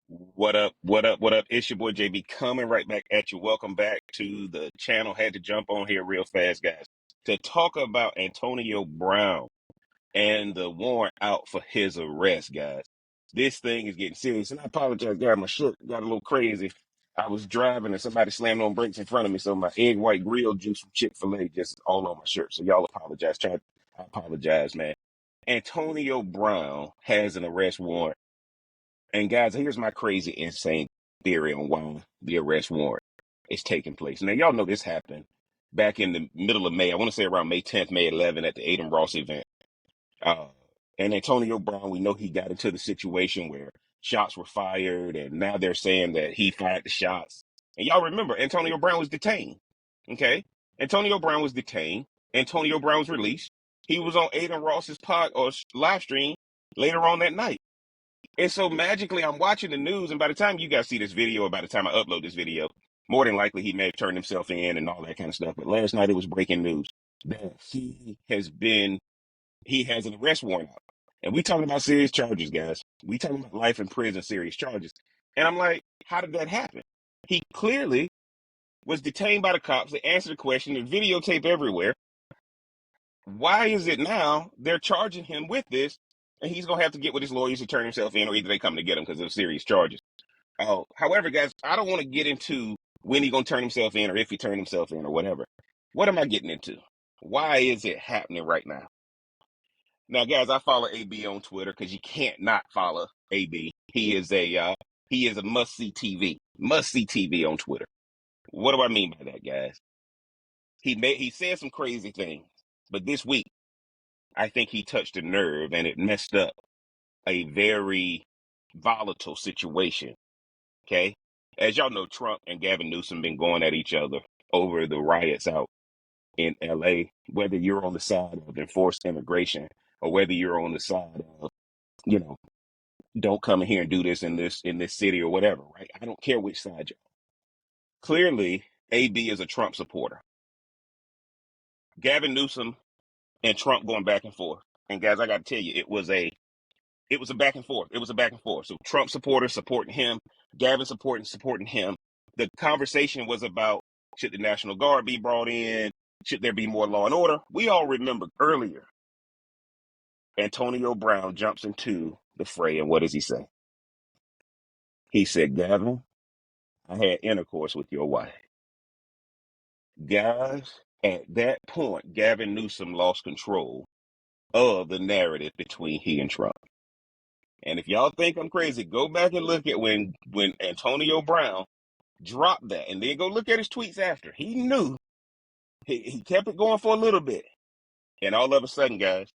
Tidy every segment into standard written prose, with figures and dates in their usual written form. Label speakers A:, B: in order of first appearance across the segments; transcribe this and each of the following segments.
A: What up? What up? What up? It's your boy JB coming right back at you. Welcome back to the channel. Had to jump on here real fast, guys, to talk about Antonio Brown and the warrant out for his arrest, guys. This thing is getting serious, and I apologize, guys. My shit got a little crazy. I was driving and somebody slammed on brakes in front of me, so my egg white grill juice from Chick-fil-A just all on my shirt. So y'all apologize. I apologize, man. Antonio Brown has an arrest warrant. And guys, here's my crazy, insane theory on why the arrest warrant is taking place. Now, y'all know this happened back in the middle of May. I want to say around May 10th, May 11th at the Aiden Ross event. And Antonio Brown, we know he got into the situation where shots were fired, and now they're saying that he fired the shots. And y'all remember, Antonio Brown was detained. Okay? Antonio Brown was detained. Antonio Brown was released. He was on Aiden Ross's pod or live stream later on that night. And so magically, I'm watching the news, and by the time you guys see this video, or by the time I upload this video, more than likely he may have turned himself in and all that kind of stuff. But last night it was breaking news that he has an arrest warrant out. And we talking about serious charges, guys. We talking about life in prison, serious charges. And I'm like, how did that happen? He clearly was detained by the cops. They answered the question, the videotape everywhere. Why is it now they're charging him with this? And he's going to have to get with his lawyers to turn himself in, or either they come to get him because of serious charges. However, guys, I don't want to get into when he's going to turn himself in or if he turned himself in or whatever. What am I getting into? Why is it happening right now? Now, guys, I follow AB on Twitter because you can't not follow AB. He is a must-see TV on Twitter. What do I mean by that, guys? He said some crazy things, but this week, I think he touched a nerve and it messed up a very volatile situation. Okay. As y'all know, Trump and Gavin Newsom been going at each other over the riots out in LA, whether you're on the side of enforced immigration or whether you're on the side of, you know, don't come in here and do this in this city or whatever, right? I don't care which side you're on. Clearly, AB is a Trump supporter. Gavin Newsom and Trump going back and forth. And guys, I got to tell you, it was a back and forth. It was a back and forth. So Trump supporters supporting him, Gavin supporting him. The conversation was about, should the National Guard be brought in? Should there be more law and order? We all remember earlier, Antonio Brown jumps into the fray, and what does he say? He said, Gavin, I had intercourse with your wife. Guys, at that point, Gavin Newsom lost control of the narrative between he and Trump. And if y'all think I'm crazy, go back and look at when Antonio Brown dropped that, and then go look at his tweets after. He knew. He kept it going for a little bit, and all of a sudden, guys,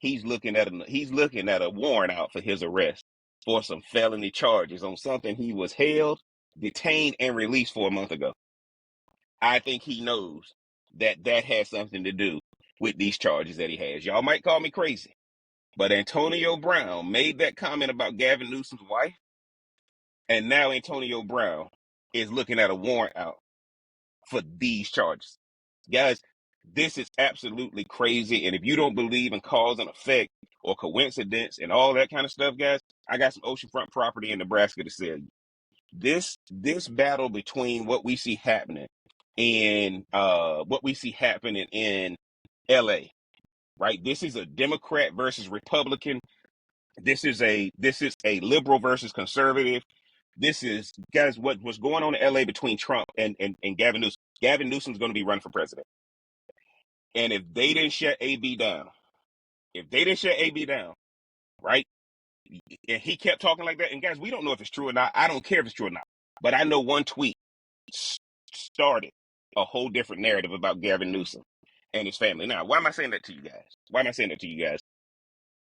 A: he's looking at a warrant out for his arrest for some felony charges on something he was held, detained, and released for a month ago. I think he knows that has something to do with these charges that he has. Y'all might call me crazy, but Antonio Brown made that comment about Gavin Newsom's wife, and now Antonio Brown is looking at a warrant out for these charges. Guys, this is absolutely crazy. And if you don't believe in cause and effect or coincidence and all that kind of stuff, guys, I got some oceanfront property in Nebraska to sell you. This battle between what we see happening in LA, right? This is a Democrat versus Republican. This is a liberal versus conservative. This is, guys, what's going on in LA between Trump and Gavin Newsom. Gavin Newsom's going to be running for president. And if they didn't shut AB down, right? And he kept talking like that. And guys, we don't know if it's true or not. I don't care if it's true or not. But I know one tweet started a whole different narrative about Gavin Newsom and his family. Now, why am I saying that to you guys?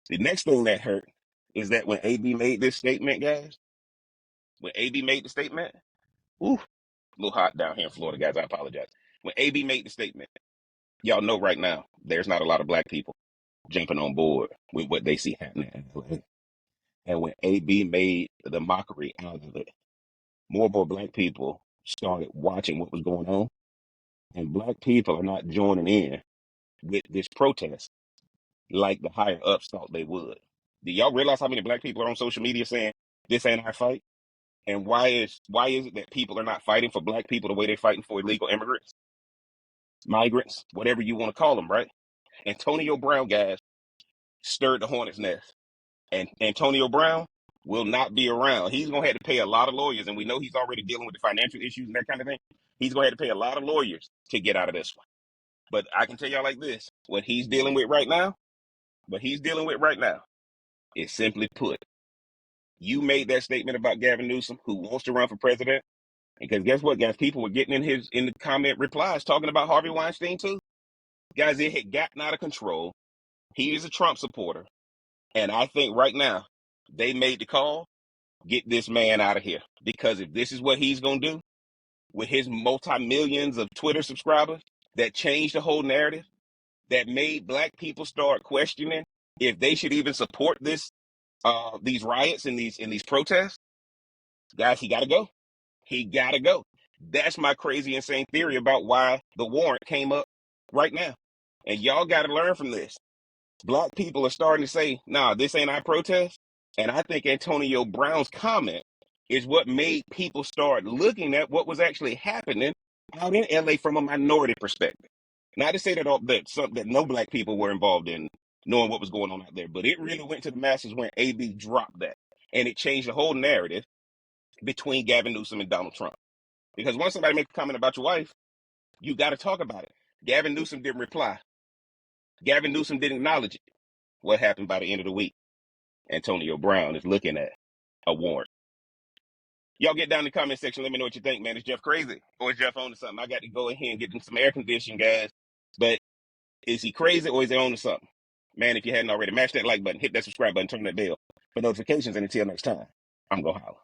A: The next thing that hurt is that when AB made this statement, guys, ooh, a little hot down here in Florida, guys. I apologize. When AB made the statement, y'all know right now, there's not a lot of black people jumping on board with what they see happening in LA. And when AB made the mockery out of it, more and more black people started watching what was going on. And black people are not joining in with this protest like the higher ups thought they would. Do y'all realize how many black people are on social media saying, this ain't our fight? And why is it that people are not fighting for black people the way they're fighting for illegal immigrants, migrants, whatever you want to call them, right? Antonio Brown, guys, stirred the hornet's nest. And Antonio Brown will not be around. He's going to have to pay a lot of lawyers, and we know he's already dealing with the financial issues and that kind of thing. He's going to have to pay a lot of lawyers to get out of this one. But I can tell y'all like this, what he's dealing with right now is simply put, you made that statement about Gavin Newsom, who wants to run for president. Because guess what, guys? People were getting in the comment replies talking about Harvey Weinstein too. Guys, it had gotten out of control. He is a Trump supporter. And I think right now, they made the call, get this man out of here. Because if this is what he's going to do with his multi-millions of Twitter subscribers that changed the whole narrative, that made black people start questioning if they should even support these riots and these protests, guys, he got to go. He got to go. That's my crazy, insane theory about why the warrant came up right now. And y'all got to learn from this. Black people are starting to say, nah, this ain't our protest. And I think Antonio Brown's comment is what made people start looking at what was actually happening out in LA from a minority perspective. Not to say that no black people were involved in knowing what was going on out there, but it really went to the masses when AB dropped that. And it changed the whole narrative between Gavin Newsom and Donald Trump. Because once somebody makes a comment about your wife, you got to talk about it. Gavin Newsom didn't reply. Gavin Newsom didn't acknowledge it. What happened by the end of the week? Antonio Brown is looking at a warrant. Y'all get down in the comment section. Let me know what you think, man. Is Jeff crazy? Or is Jeff on to something? I got to go in here and get him some air conditioning, guys. But is he crazy or is he on to something? Man, if you hadn't already, mash that like button, hit that subscribe button, turn that bell for notifications. And until next time, I'm going to holler.